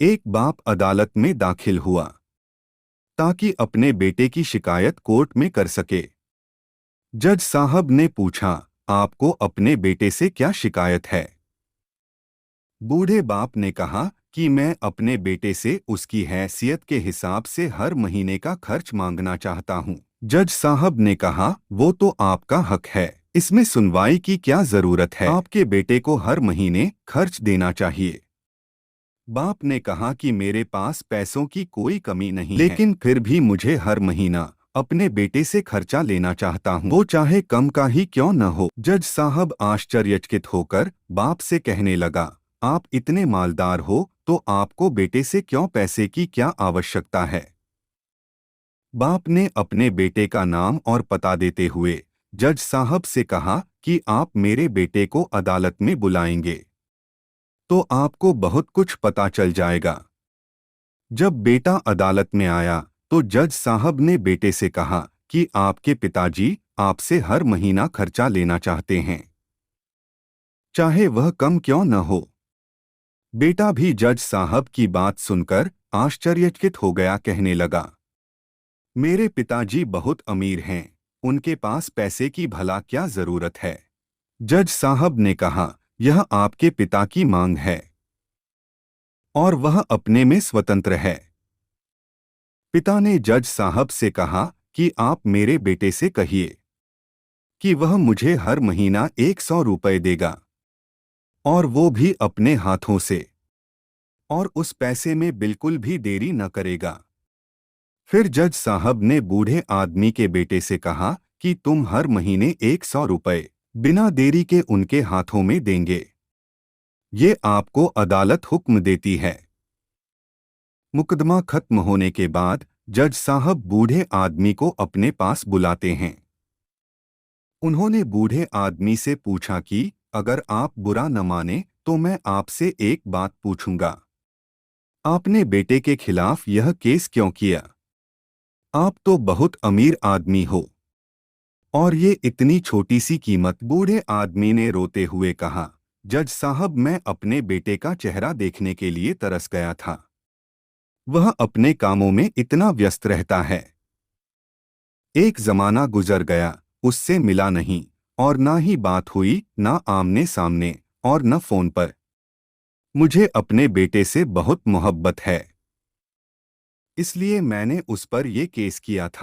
एक बाप अदालत में दाखिल हुआ ताकि अपने बेटे की शिकायत कोर्ट में कर सके। जज साहब ने पूछा, आपको अपने बेटे से क्या शिकायत है? बूढ़े बाप ने कहा कि मैं अपने बेटे से उसकी हैसियत के हिसाब से हर महीने का खर्च मांगना चाहता हूँ। जज साहब ने कहा, वो तो आपका हक है, इसमें सुनवाई की क्या जरूरत है? आपके बेटे को हर महीने खर्च देना चाहिए। बाप ने कहा कि मेरे पास पैसों की कोई कमी नहीं है, लेकिन फिर भी मुझे हर महीना अपने बेटे से खर्चा लेना चाहता हूँ, वो चाहे कम का ही क्यों न हो। जज साहब आश्चर्यचकित होकर बाप से कहने लगा, आप इतने मालदार हो तो आपको बेटे से क्यों पैसे की क्या आवश्यकता है? बाप ने अपने बेटे का नाम और पता देते हुए जज साहब से कहा कि आप मेरे बेटे को अदालत में बुलाएंगे तो आपको बहुत कुछ पता चल जाएगा। जब बेटा अदालत में आया तो जज साहब ने बेटे से कहा कि आपके पिताजी आपसे हर महीना खर्चा लेना चाहते हैं, चाहे वह कम क्यों न हो। बेटा भी जज साहब की बात सुनकर आश्चर्यचकित हो गया, कहने लगा, मेरे पिताजी बहुत अमीर हैं, उनके पास पैसे की भला क्या जरूरत है? जज साहब ने कहा, यह आपके पिता की मांग है और वह अपने में स्वतंत्र है। पिता ने जज साहब से कहा कि आप मेरे बेटे से कहिए कि वह मुझे हर महीना 100 रुपये देगा और वो भी अपने हाथों से, और उस पैसे में बिल्कुल भी देरी न करेगा। फिर जज साहब ने बूढ़े आदमी के बेटे से कहा कि तुम हर महीने 100 रुपये बिना देरी के उनके हाथों में देंगे। ये आपको अदालत हुक्म देती है। मुकदमा खत्म होने के बाद जज साहब बूढ़े आदमी को अपने पास बुलाते हैं। उन्होंने बूढ़े आदमी से पूछा कि अगर आप बुरा न माने तो मैं आपसे एक बात पूछूंगा, आपने बेटे के खिलाफ यह केस क्यों किया? आप तो बहुत अमीर आदमी हो और ये इतनी छोटी सी कीमत। बूढ़े आदमी ने रोते हुए कहा, जज साहब, मैं अपने बेटे का चेहरा देखने के लिए तरस गया था, वह अपने कामों में इतना व्यस्त रहता है। एक जमाना गुजर गया, उससे मिला नहीं और ना ही बात हुई, ना आमने सामने और न फोन पर। मुझे अपने बेटे से बहुत मोहब्बत है, इसलिए मैंने उस पर ये केस किया था।